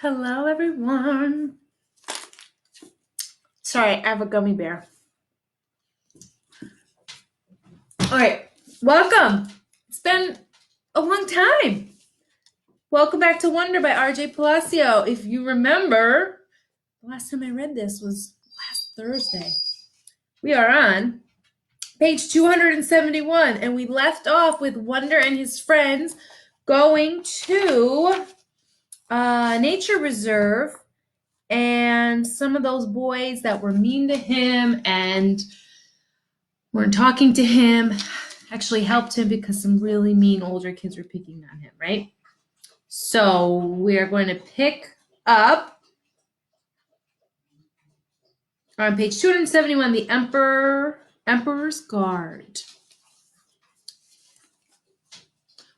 Hello, everyone. Sorry, I have a gummy bear. All right, welcome. It's been a long time. Welcome back to Wonder by RJ Palacio. If you remember, the last time I read this was last Thursday. We are on page 271, and we left off with Wonder and his friends going to a nature reserve, and some of those boys that were mean to him and weren't talking to him actually helped him because some really mean older kids were picking on him, right? So we're going to pick up on page 271, the Emperor's Guard.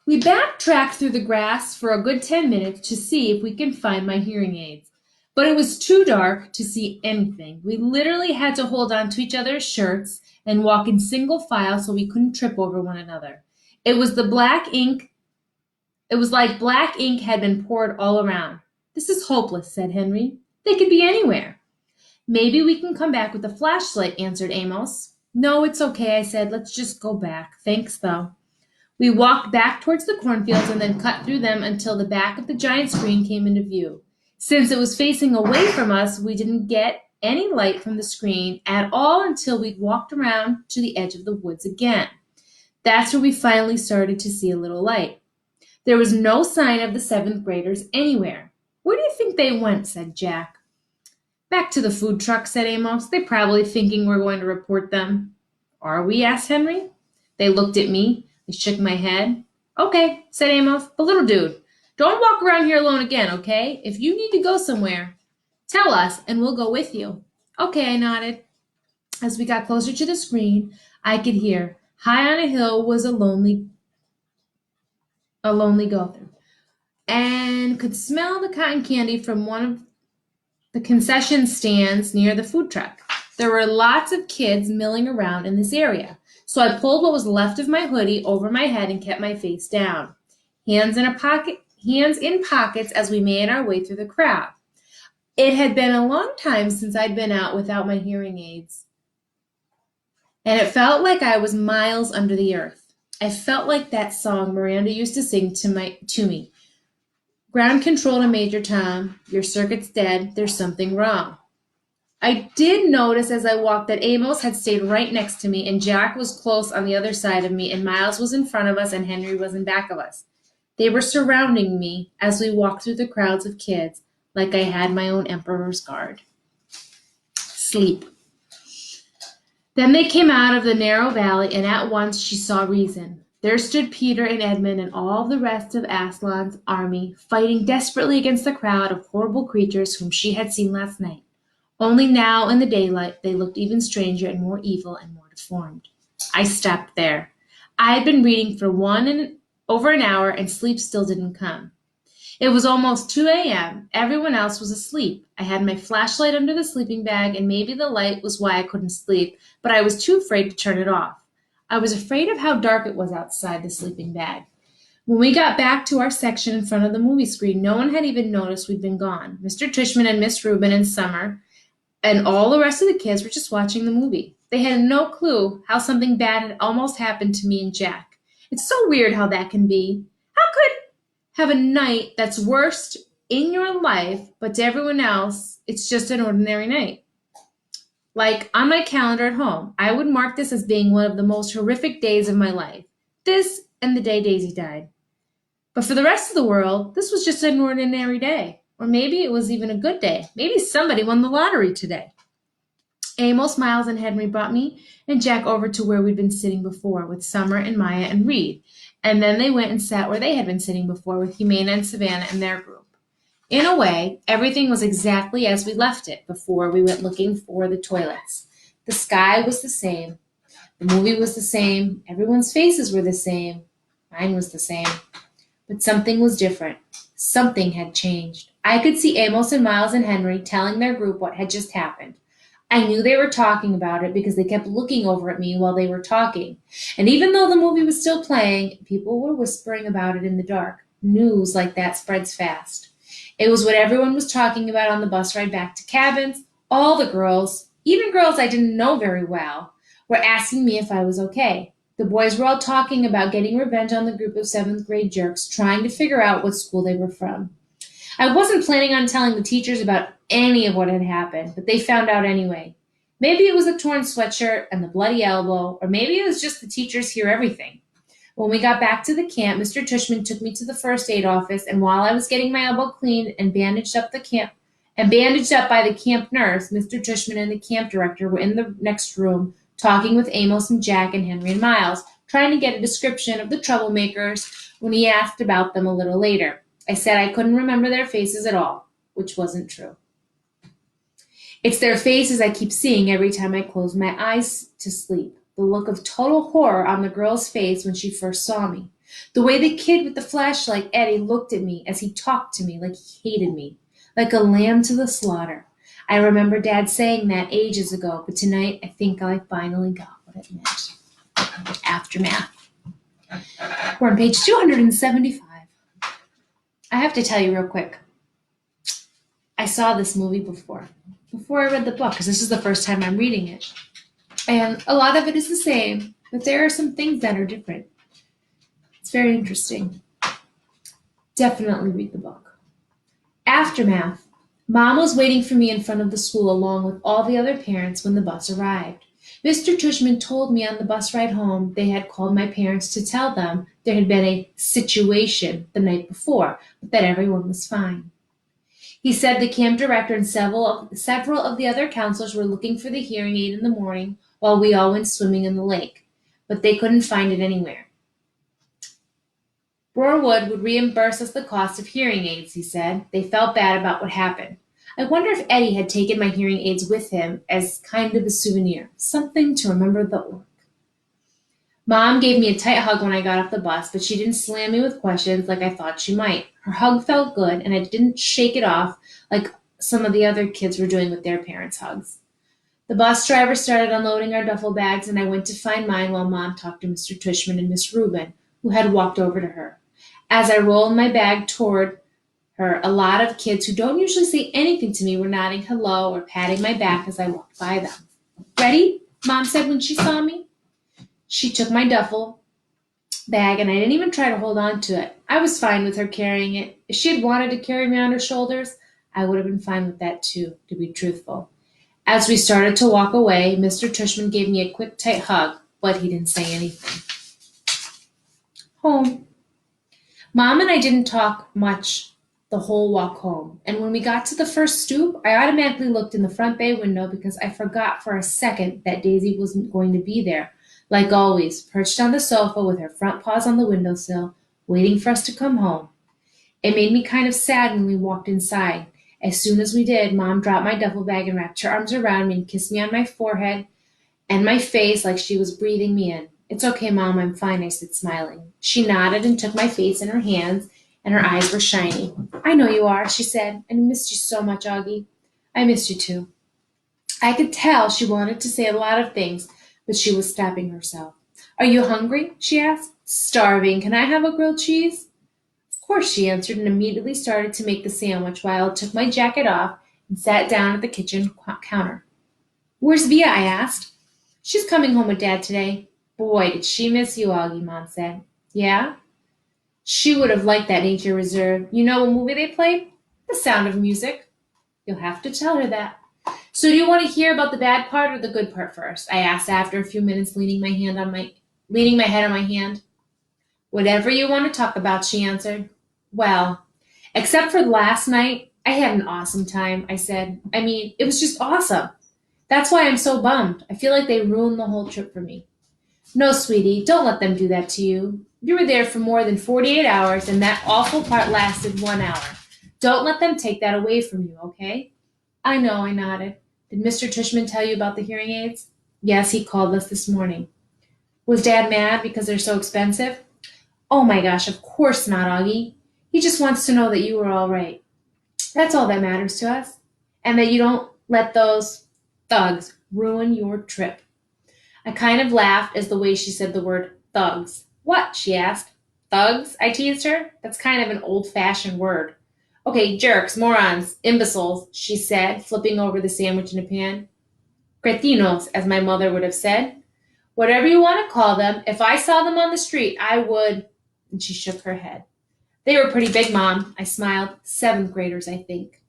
We backtracked through the grass for a good 10 minutes to see if we can find my hearing aids. But it was too dark to see anything. We literally had to hold on to each other's shirts and walk in single file so we couldn't trip over one another. It was like black ink had been poured all around. This is hopeless, said Henry. They could be anywhere. Maybe we can come back with a flashlight, answered Amos. No, it's okay, I said. Let's just go back. Thanks, though. We walked back towards the cornfields and then cut through them until the back of the giant screen came into view. Since it was facing away from us, we didn't get any light from the screen at all until we'd walked around to the edge of the woods again. That's where we finally started to see a little light. There was no sign of the 7th graders anywhere. Where do you think they went? Said Jack. Back to the food truck, said Amos. They're probably thinking we're going to report them. Are we? Asked Henry. They looked at me. I shook my head. Okay, said Amos. But little dude, don't walk around here alone again, okay? If you need to go somewhere, tell us and we'll go with you. Okay, I nodded. As we got closer to the screen, I could hear, high on a hill was a lonely go-through, and could smell the cotton candy from one of the concession stands near the food truck. There were lots of kids milling around in this area, so I pulled what was left of my hoodie over my head and kept my face down, hands in pockets as we made our way through the crowd. It had been a long time since I'd been out without my hearing aids, and it felt like I was miles under the earth. I felt like that song Miranda used to sing to me. Ground control to Major Tom. Your circuit's dead. There's something wrong. I did notice as I walked that Amos had stayed right next to me, and Jack was close on the other side of me, and Miles was in front of us, and Henry was in back of us. They were surrounding me as we walked through the crowds of kids, like I had my own Emperor's Guard. Sleep. Then they came out of the narrow valley, and at once she saw reason. There stood Peter and Edmund and all the rest of Aslan's army, fighting desperately against the crowd of horrible creatures whom she had seen last night. Only now, in the daylight, they looked even stranger and more evil and more deformed. I stopped there. I had been reading for over an hour, and sleep still didn't come. It was almost 2 a.m. Everyone else was asleep. I had my flashlight under the sleeping bag, and maybe the light was why I couldn't sleep, but I was too afraid to turn it off. I was afraid of how dark it was outside the sleeping bag. When we got back to our section in front of the movie screen, no one had even noticed we'd been gone. Mr. Tishman and Miss Rubin and Summer and all the rest of the kids were just watching the movie. They had no clue how something bad had almost happened to me and Jack. It's so weird how that can be. How could have a night that's worst in your life, but to everyone else, it's just an ordinary night? Like on my calendar at home, I would mark this as being one of the most horrific days of my life. This and the day Daisy died. But for the rest of the world, this was just an ordinary day. Or maybe it was even a good day. Maybe somebody won the lottery today. Amos, Miles, and Henry brought me and Jack over to where we'd been sitting before with Summer and Maya and Reed. And then they went and sat where they had been sitting before with Humana and Savannah and their group. In a way, everything was exactly as we left it before we went looking for the toilets. The sky was the same. The movie was the same. Everyone's faces were the same. Mine was the same. But something was different. Something had changed. I could see Amos and Miles and Henry telling their group what had just happened. I knew they were talking about it because they kept looking over at me while they were talking. And even though the movie was still playing, people were whispering about it in the dark. News like that spreads fast. It was what everyone was talking about on the bus ride back to cabins. All the girls, even girls I didn't know very well, were asking me if I was okay. The boys were all talking about getting revenge on the group of seventh grade jerks, trying to figure out what school they were from. I wasn't planning on telling the teachers about any of what had happened, but they found out anyway. Maybe it was the torn sweatshirt and the bloody elbow, or maybe it was just the teachers hear everything. When we got back to the camp, Mr. Tushman took me to the first aid office, and while I was getting my elbow cleaned and bandaged up by the camp nurse, Mr. Tushman and the camp director were in the next room talking with Amos and Jack and Henry and Miles, trying to get a description of the troublemakers when he asked about them a little later. I said I couldn't remember their faces at all, which wasn't true. It's their faces I keep seeing every time I close my eyes to sleep. The look of total horror on the girl's face when she first saw me. The way the kid with the flashlight, Eddie, looked at me as he talked to me like he hated me, like a lamb to the slaughter. I remember Dad saying that ages ago, but tonight I think I finally got what it meant. Aftermath. We're on page 275. I have to tell you real quick. I saw this movie before I read the book, because this is the first time I'm reading it. And a lot of it is the same, but there are some things that are different. It's very interesting. Definitely read the book. Aftermath. Mom was waiting for me in front of the school along with all the other parents when the bus arrived. Mr. Tushman told me on the bus ride home they had called my parents to tell them there had been a situation the night before, but that everyone was fine. He said the camp director and several of the other counselors were looking for the hearing aid in the morning while we all went swimming in the lake, but they couldn't find it anywhere. Broarwood would reimburse us the cost of hearing aids, he said. They felt bad about what happened. I wonder if Eddie had taken my hearing aids with him as kind of a souvenir, something to remember the work. Mom gave me a tight hug when I got off the bus, but she didn't slam me with questions like I thought she might. Her hug felt good, and I didn't shake it off like some of the other kids were doing with their parents' hugs. The bus driver started unloading our duffel bags, and I went to find mine while Mom talked to Mr. Tushman and Miss Rubin, who had walked over to her. As I rolled my bag toward her, a lot of kids who don't usually say anything to me were nodding hello or patting my back as I walked by them. "Ready?" Mom said when she saw me. She took my duffel bag, and I didn't even try to hold on to it. I was fine with her carrying it. If she had wanted to carry me on her shoulders, I would have been fine with that too, to be truthful. As we started to walk away, Mr. Tushman gave me a quick, tight hug, but he didn't say anything. Home. Mom and I didn't talk much the whole walk home, and when we got to the first stoop, I automatically looked in the front bay window because I forgot for a second that Daisy wasn't going to be there. Like always, perched on the sofa with her front paws on the windowsill, waiting for us to come home. It made me kind of sad when we walked inside. As soon as we did, Mom dropped my duffel bag and wrapped her arms around me and kissed me on my forehead and my face like she was breathing me in. "It's okay, Mom, I'm fine," I said, smiling. She nodded and took my face in her hands, and her eyes were shiny. "I know you are," she said, "and I missed you so much, Augie." "I missed you too." I could tell she wanted to say a lot of things, but she was stopping herself. "Are you hungry?" she asked. "Starving. Can I have a grilled cheese?" "Of course," she answered, and immediately started to make the sandwich while I took my jacket off and sat down at the kitchen counter. "Where's Via?" I asked. "She's coming home with Dad today." "Boy, did she miss you, Augie," Mom said. "Yeah?" "She would have liked that nature reserve. You know what movie they played? The Sound of Music." "You'll have to tell her that." "So do you want to hear about the bad part or the good part first?" I asked after a few minutes, leaning my head on my hand. "Whatever you want to talk about," she answered. "Well, except for last night, I had an awesome time," I said. "I mean, it was just awesome. That's why I'm so bummed. I feel like they ruined the whole trip for me." "No, sweetie, don't let them do that to you. You were there for more than 48 hours, and that awful part lasted 1 hour. Don't let them take that away from you, okay?" "I know," I nodded. "Did Mr. Tushman tell you about the hearing aids?" "Yes, he called us this morning." "Was Dad mad because they're so expensive?" "Oh my gosh, of course not, Augie. He just wants to know that you were all right. That's all that matters to us. And that you don't let those thugs ruin your trip." I kind of laughed as the way she said the word thugs. "What?" she asked. "Thugs?" I teased her. "That's kind of an old-fashioned word." Okay, jerks, morons, imbeciles, she said, flipping over the sandwich in a pan. Cretinos, as my mother would have said. Whatever you want to call them, if I saw them on the street, I would. And she shook her head. They were pretty big, Mom. I smiled. Seventh graders, I think.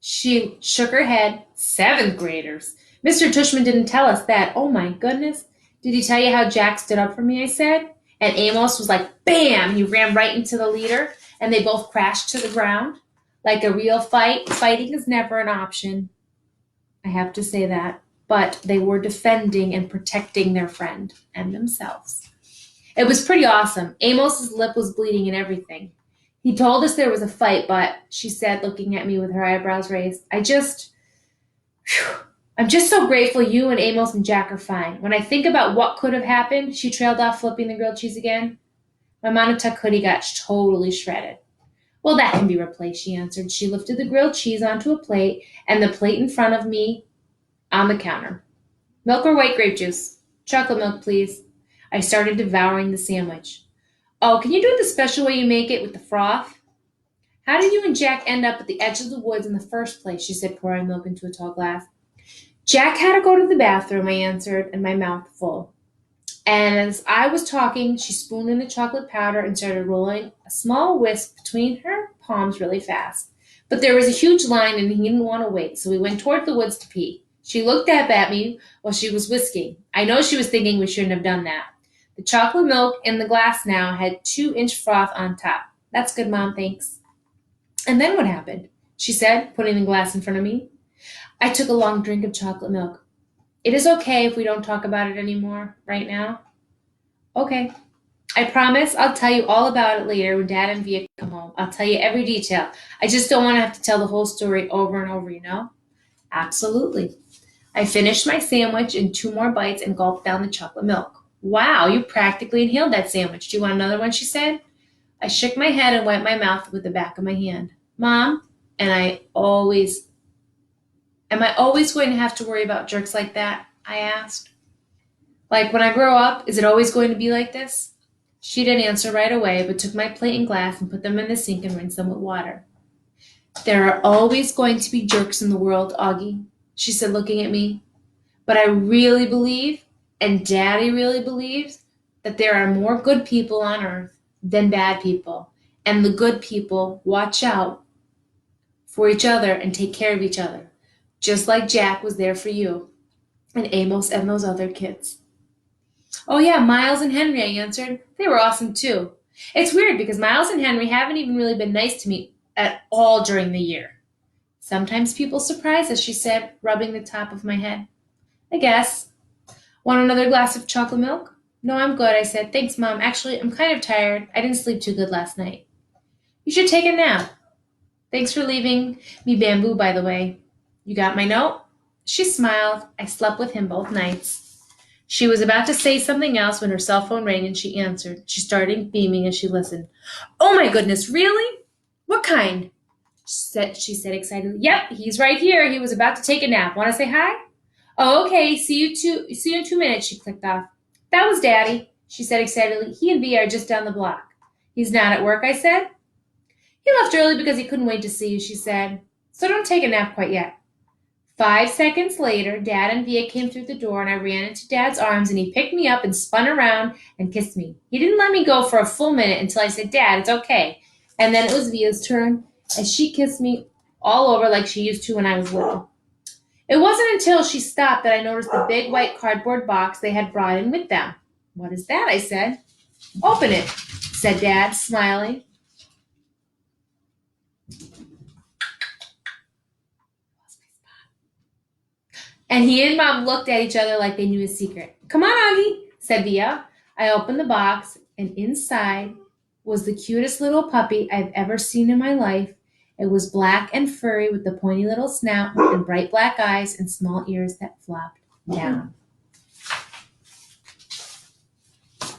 She shook her head. Seventh graders. Mr. Tushman didn't tell us that. Oh my goodness. Did he tell you how Jack stood up for me? I said. And Amos was like, bam! He ran right into the leader, and they both crashed to the ground. Like a real fight, fighting is never an option. I have to say that. But they were defending and protecting their friend and themselves. It was pretty awesome. Amos's lip was bleeding and everything. He told us there was a fight, but she said, looking at me with her eyebrows raised, I'm just so grateful you and Amos and Jack are fine. When I think about what could have happened, she trailed off, flipping the grilled cheese again. My Montauk hoodie got totally shredded. Well, that can be replaced, she answered. She lifted the grilled cheese onto a plate and the plate in front of me on the counter. Milk or white grape juice? Chocolate milk, please. I started devouring the sandwich. Oh, can you do it the special way you make it with the froth? How did you and Jack end up at the edge of the woods in the first place? She said, pouring milk into a tall glass. Jack had to go to the bathroom, I answered, and my mouth full. And as I was talking, she spooned in the chocolate powder and started rolling a small whisk between her palms really fast. But there was a huge line and he didn't want to wait, so we went toward the woods to pee. She looked up at me while she was whisking. I know she was thinking we shouldn't have done that. The chocolate milk in the glass now had 2-inch froth on top. That's good, Mom, thanks. And then what happened? She said, putting the glass in front of me. I took a long drink of chocolate milk. It is okay if we don't talk about it anymore right now. Okay. I promise I'll tell you all about it later when Dad and Via come home. I'll tell you every detail. I just don't want to have to tell the whole story over and over, you know? Absolutely. I finished my sandwich in 2 more bites and gulped down the chocolate milk. Wow, you practically inhaled that sandwich. Do you want another one? She said. I shook my head and wiped my mouth with the back of my hand. Mom, am I always going to have to worry about jerks like that? I asked. Like when I grow up, is it always going to be like this? She didn't answer right away, but took my plate and glass and put them in the sink and rinsed them with water. There are always going to be jerks in the world, Augie, she said, looking at me. But I really believe, and Daddy really believes, that there are more good people on earth than bad people. And the good people watch out for each other and take care of each other, just like Jack was there for you, and Amos and those other kids. Oh yeah, Miles and Henry, I answered. They were awesome too. It's weird because Miles and Henry haven't even really been nice to me at all during the year. Sometimes people surprise us, she said, rubbing the top of my head. I guess. Want another glass of chocolate milk? No, I'm good, I said. Thanks, Mom. Actually, I'm kind of tired. I didn't sleep too good last night. You should take a nap. Thanks for leaving me bamboo, by the way. You got my note? She smiled. I slept with him both nights. She was about to say something else when her cell phone rang and she answered. She started beaming as she listened. Oh my goodness, really? What kind? She said excitedly. Yep, he's right here. He was about to take a nap. Want to say hi? Oh, okay. See you in 2 minutes, she clicked off. That was Daddy, she said excitedly. He and Via are just down the block. He's not at work, I said. He left early because he couldn't wait to see you, she said. So don't take a nap quite yet. 5 seconds later, Dad and Via came through the door, and I ran into Dad's arms, and he picked me up and spun around and kissed me. He didn't let me go for a full minute until I said, Dad, it's okay. And then it was Via's turn, as she kissed me all over like she used to when I was little. It wasn't until she stopped that I noticed the big white cardboard box they had brought in with them. What is that? I said. Open it, said Dad, smiling. And he and Mom looked at each other like they knew a secret. Come on, Augie, said Via. I opened the box, and inside was the cutest little puppy I've ever seen in my life. It was black and furry with the pointy little snout and bright black eyes and small ears that flopped down.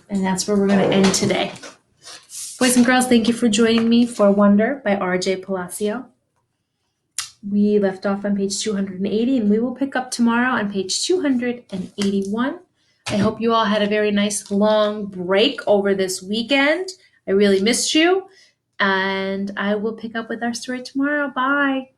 And that's where we're going to end today. Boys and girls, thank you for joining me for Wonder by R.J. Palacio. We left off on page 280, and we will pick up tomorrow on page 281. I hope you all had a very nice long break over this weekend. I really missed you. and I will pick up with our story tomorrow. Bye.